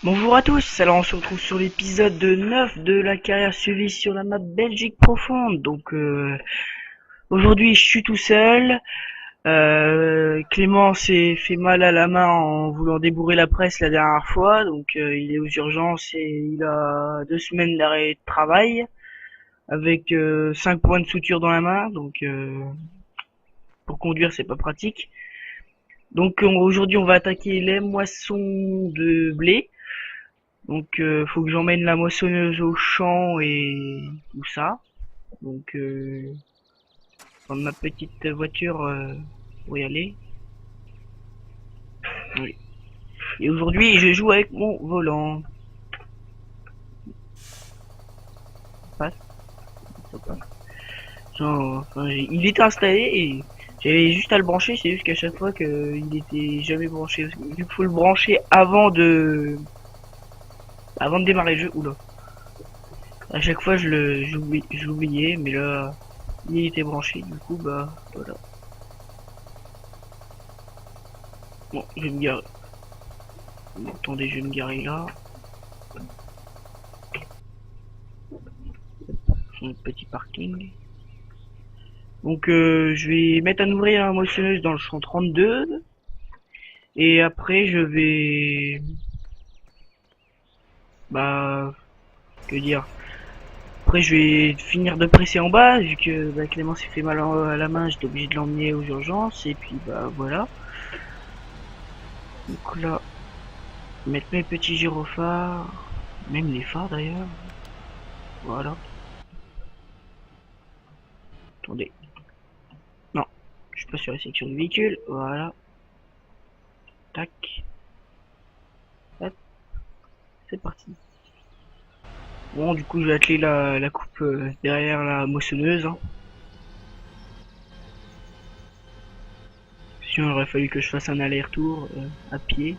Bonjour à tous, alors on se retrouve sur l'épisode 9 de la carrière suivie sur la map Belgique profonde. Donc aujourd'hui je suis tout seul. Clément s'est fait mal à la main en voulant débourrer la presse la dernière fois, donc il est aux urgences et il a 2 semaines d'arrêt de travail avec 5 points de suture dans la main, donc pour conduire c'est pas pratique. Donc aujourd'hui on va attaquer les moissons de blé. Donc faut que j'emmène la moissonneuse au champ et tout ça. Donc prendre ma petite voiture pour y aller. Oui. Et aujourd'hui je joue avec mon volant. Ça passe, ça passe. Il était installé et j'avais juste à le brancher, c'est juste qu'à chaque fois qu'il était jamais branché. Vu qu'il faut le brancher avant de démarrer le jeu. Oula. À chaque fois j'oubliais, mais là il était branché, du coup bah voilà. Bon, je vais me garer. Bon, attendez, je vais me garer là. Son petit parking. Donc je vais mettre à nourrir la moissonneuse dans le champ 32. Et après je vais... Bah... Que dire. Après je vais finir de presser en bas, vu que bah, Clément s'est fait mal à la main, j'étais obligé de l'emmener aux urgences. Et puis bah voilà. Donc là, mettre mes petits gyrophares. Même les phares d'ailleurs. Voilà. Attendez. Non, je suis pas sur la section du véhicule. Voilà. Tac. Hop, c'est parti. Bon, du coup, je vais atteler la coupe derrière la moissonneuse. Hein. Sinon, il aurait fallu que je fasse un aller-retour à pied.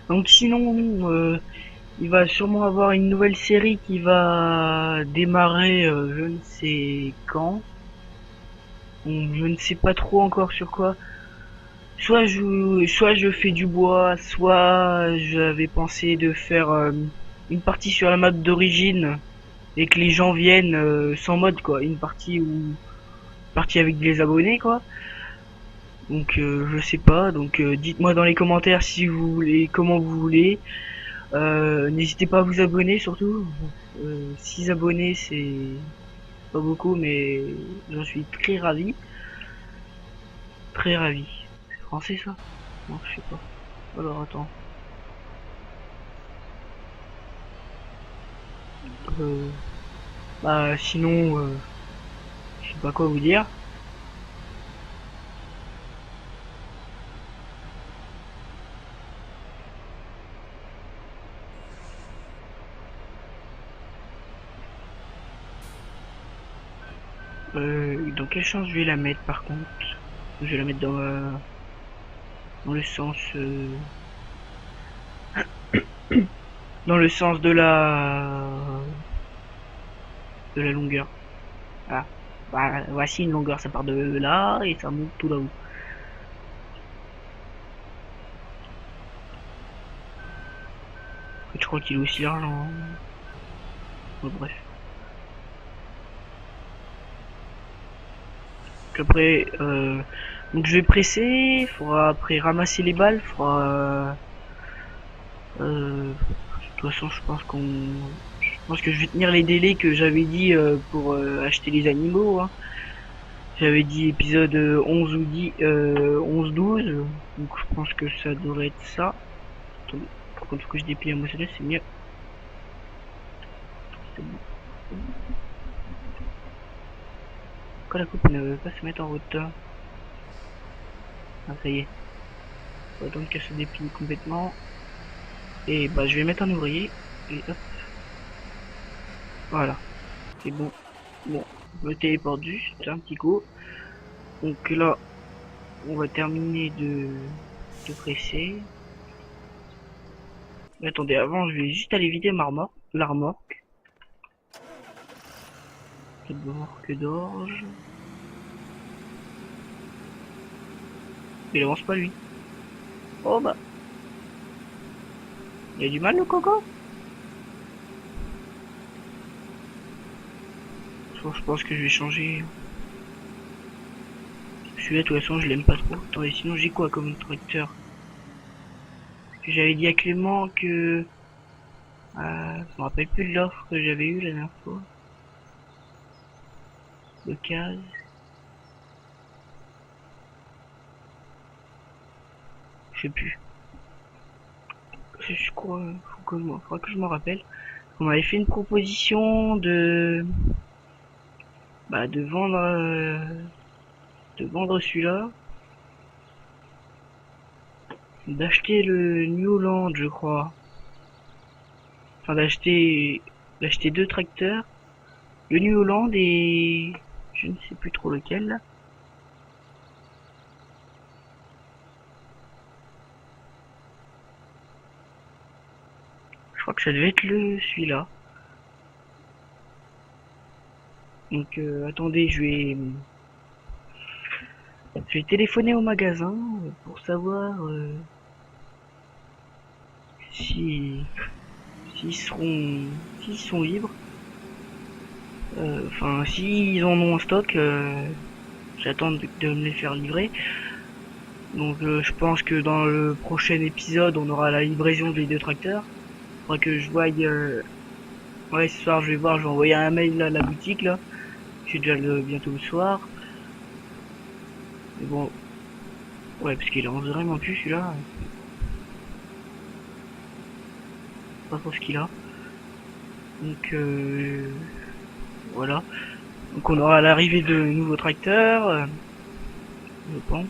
Donc sinon, il va sûrement avoir une nouvelle série qui va démarrer je ne sais quand. Donc, je ne sais pas trop encore sur quoi. Soit je fais du bois, soit j'avais pensé de faire une partie sur la map d'origine et que les gens viennent sans mode quoi, une partie avec des abonnés quoi. Donc je sais pas, donc dites-moi dans les commentaires si vous voulez, comment vous voulez. N'hésitez pas à vous abonner surtout. 6 abonnés c'est pas beaucoup mais j'en suis très ravi. Très ravi. C'est français ça? Non, je sais pas. Alors attends. Euh, Bah sinon je sais pas quoi vous dire. Dans quel sens je vais la mettre par contre? Je vais la mettre dans le sens dans le sens de la longueur. Ah, bah voici une longueur, ça part de là et ça monte tout là-haut. Je crois qu'il est aussi large en... Bon, bref. Donc après, donc je vais presser, il faudra après ramasser les balles, de toute façon je pense que je vais tenir les délais que j'avais dit pour acheter les animaux. Hein. J'avais dit épisode 11 ou 10, 11-12, donc je pense que ça devrait être ça. Attendez, par contre, faut que je déplie la moissonneuse, c'est mieux. C'est bon. Pourquoi la coupe ne veut pas se mettre en route? Ah, ça y est. Faut donc qu'elle se déplie complètement. Et bah, je vais mettre un ouvrier. Et hop. Voilà. C'est bon. Bon, je me téléporte juste un petit coup. Donc là, on va terminer de presser. Mais attendez, avant, je vais juste aller vider la remorque. D'abord que d'orge. Il avance pas, lui. Oh bah, il a du mal, le coco? Je pense que je vais changer. Celui-là, de toute façon, je l'aime pas trop. Attendez, sinon, j'ai quoi comme tracteur? Parce que j'avais dit à Clément que... je me rappelle plus de l'offre que j'avais eue la dernière fois. Le case. Je sais plus. Je crois, faudra que je m'en rappelle. On m'avait fait une proposition bah, de vendre celui-là, d'acheter le New Land, je crois. Enfin, d'acheter deux tracteurs, le New Holland et je ne sais plus trop lequel là. Je crois que ça devait être celui-là. Donc attendez, je vais téléphoner au magasin pour savoir si s'ils seront s'ils sont libres. Enfin, s'ils en ont en stock, j'attends de me les faire livrer. Donc je pense que dans le prochain épisode, on aura la livraison des deux tracteurs. Faudra que je voie. Ouais, ce soir, je vais voir, je vais envoyer un mail à la boutique là. J'ai déjà bientôt le soir. Mais bon, ouais, parce qu'il est vraiment plus celui-là. Pas trop ce qu'il a. Donc voilà. Donc on aura l'arrivée de nouveaux tracteurs, je pense.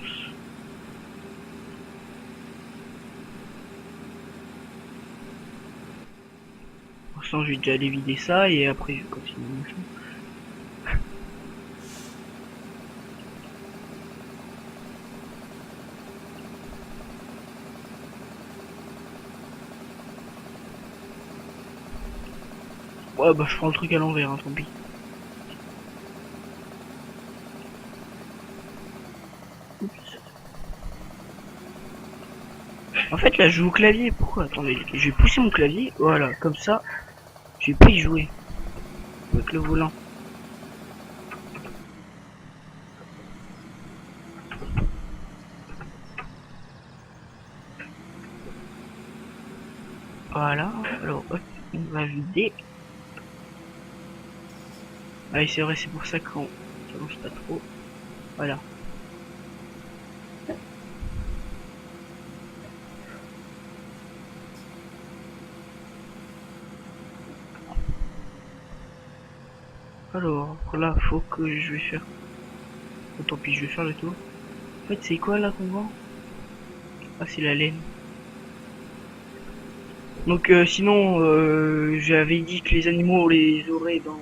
Pour l'instant, je vais déjà aller vider ça et après je continue mon machin. Ouais, bah je prends le truc à l'envers, hein, tant pis. Oups. En fait, là, je joue au clavier. Pourquoi? Attendez, je vais pousser mon clavier. Voilà, comme ça, je vais pas y jouer avec le volant. Voilà. Alors, hop, on va vider. Ah, c'est vrai, c'est pour ça qu'on s'avance pas trop. Voilà. Alors, là, faut que je vais faire. Oh, tant pis, je vais faire le tour. En fait, c'est quoi là qu'on vend? Ah, c'est la laine. Donc, sinon, j'avais dit que les animaux, on les aurait dans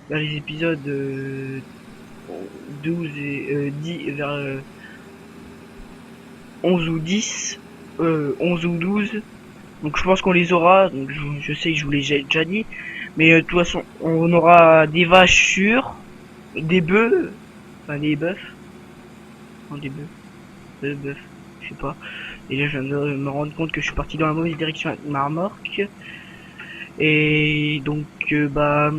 les épisodes 12 et 10, vers 11 ou 10, 11 ou 12. Donc, je pense qu'on les aura. Donc, je sais que je vous l'ai déjà dit. Mais de toute façon, on aura des vaches sûres, des bœufs, enfin des bœufs, non des bœufs, bœufs, je sais pas. Et là, je viens de me rendre compte que je suis parti dans la mauvaise direction avec ma remorque. Et donc, bah,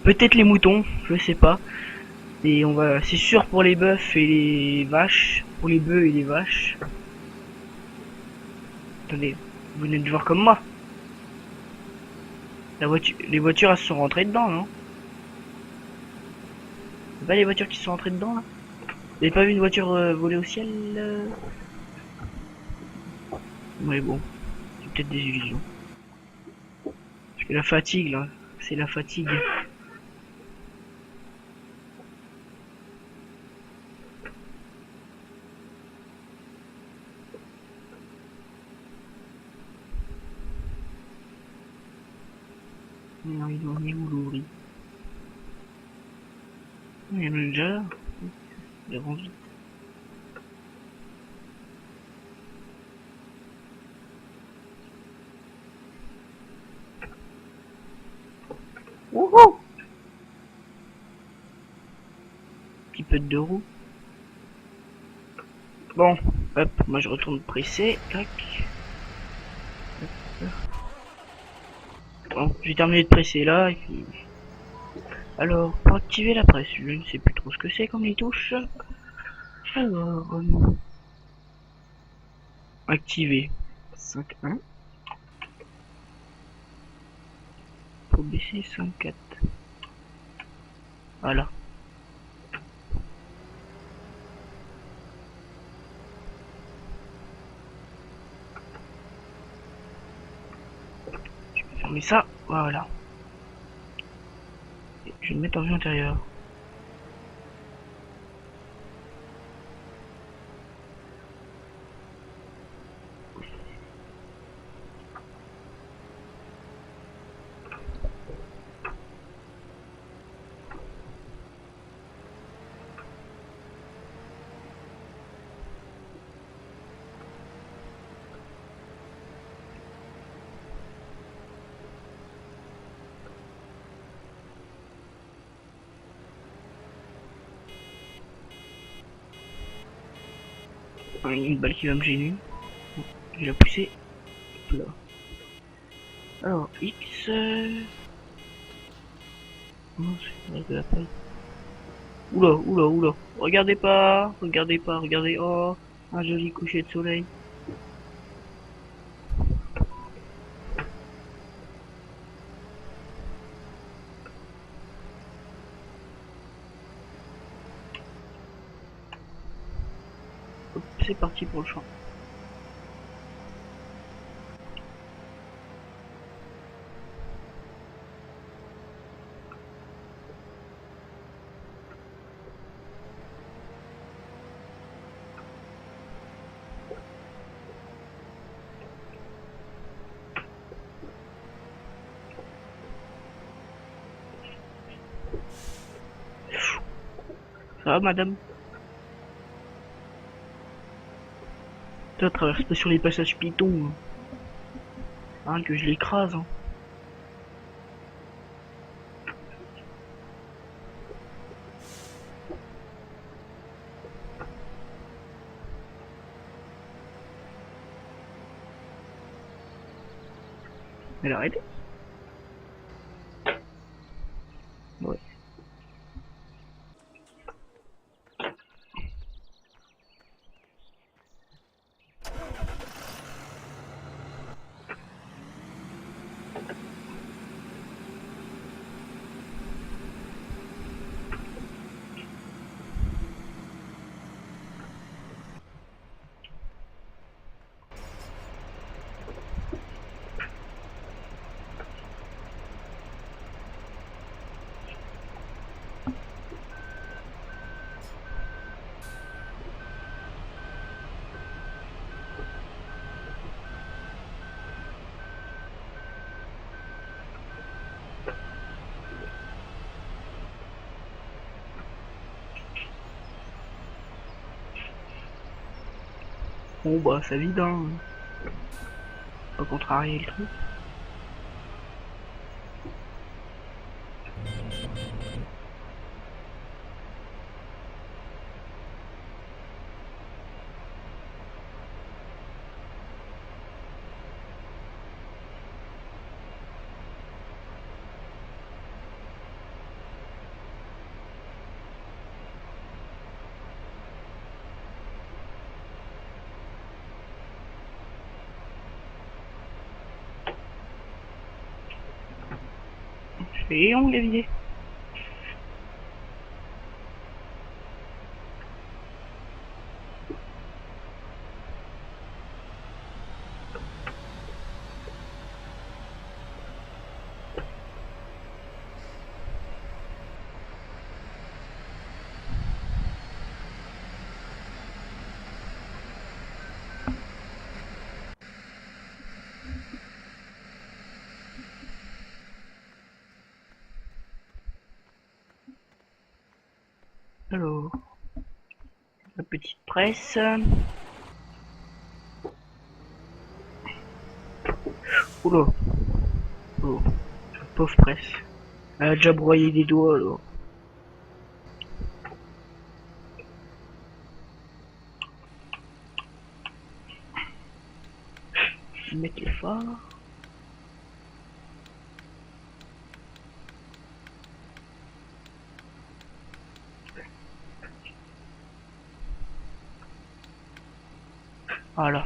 peut-être les moutons, je sais pas. Et c'est sûr pour les bœufs et les vaches, pour les bœufs et les vaches. Attendez, vous venez de voir comme moi. Les voitures, elles se sont rentrées dedans, non? C'est pas les voitures qui sont rentrées dedans, là? Vous avez pas vu une voiture voler au ciel? Ouais, bon, c'est peut-être des illusions. Parce que la fatigue, là, c'est la fatigue. Non, il en est où l'ouvrier? Il y en a déjà là. Il avance vite. Wouhou! Petit peu de deux roues. Bon, hop, moi je retourne presser. Tac. Bon, j'ai terminé de presser là, et puis... Alors, pour activer la presse, je ne sais plus trop ce que c'est comme les touches. Alors... activer 5.1. Pour baisser 5.4. Voilà. Je peux fermer ça, voilà. Et je vais me mettre en vue intérieure. Une balle qui va me gêner. Je vais la pousser. Hop là. Alors, X... Non, c'est de la paille. Oula, oula, oula. Regardez pas, regardez pas, regardez. Oh, un joli coucher de soleil. Hop, c'est parti pour le champ. Ça va, madame? Ça traverse pas sur les passages pitons. Hein, que je l'écrase. Hein. Elle a arrêté? Ouais. Bon bah ça vide hein. Pas contrarier le truc. Et on l'a vidé. Alors, la petite presse. Oula. Oh, pauvre presse. Elle a déjà broyé des doigts alors. Je vais mettre les phares. Voilà.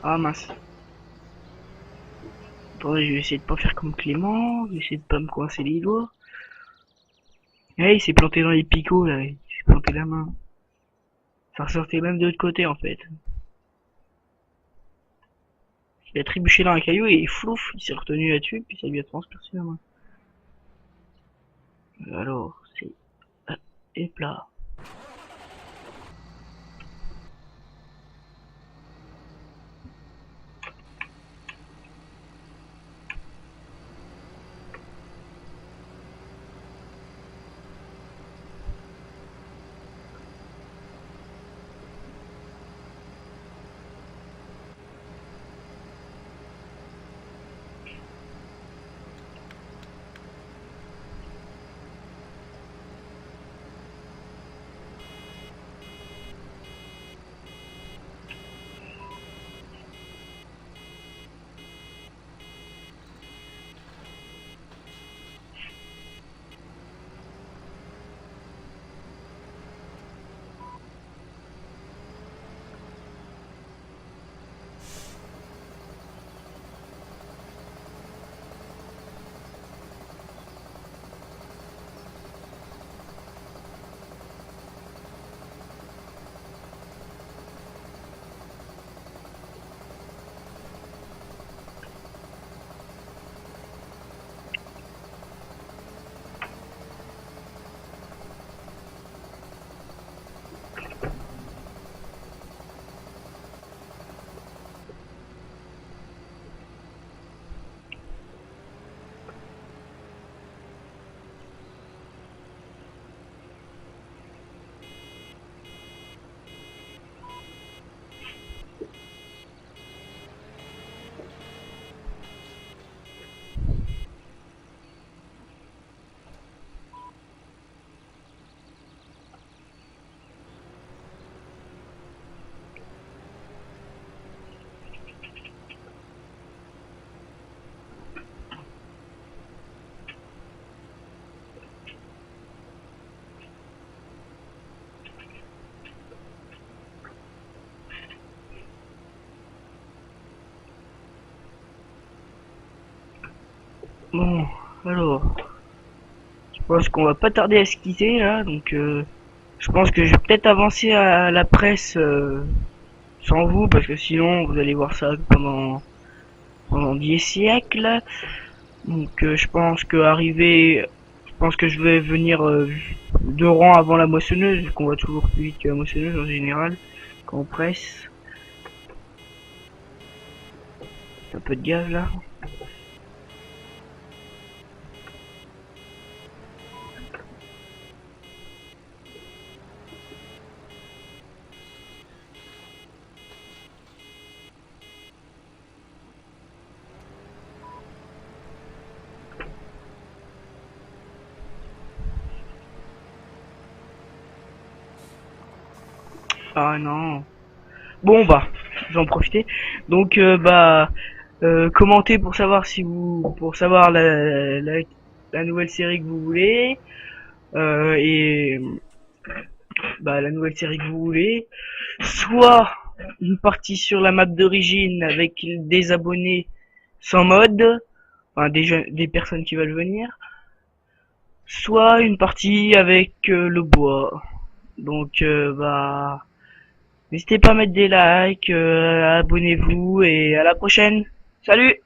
Ah mince. Attendez, je vais essayer de pas faire comme Clément. Je vais essayer de pas me coincer les doigts. Eh, il s'est planté dans les picots là. Il s'est planté la main. Ça ressortait même de l'autre côté en fait. Il a trébuché dans un caillou et flouf, il s'est retenu là-dessus, puis ça lui a transpercé la main. Alors, c'est... Et plat. Bon, alors... Je pense qu'on va pas tarder à se quitter là, donc je pense que je vais peut-être avancer à la presse sans vous, parce que sinon vous allez voir ça pendant 10 siècles. Donc je pense que je vais venir 2 rangs avant la moissonneuse, vu qu'on va toujours plus vite que la moissonneuse en général quand on presse. Un peu de gaz là. Ah non. Bon bah, j'en profiter. Donc commentez pour savoir si vous pour savoir la nouvelle série que vous voulez et bah la nouvelle série que vous voulez, soit une partie sur la map d'origine avec des abonnés sans mode, enfin des personnes qui veulent venir, soit une partie avec le bois. Donc bah n'hésitez pas à mettre des likes, abonnez-vous et à la prochaine. Salut!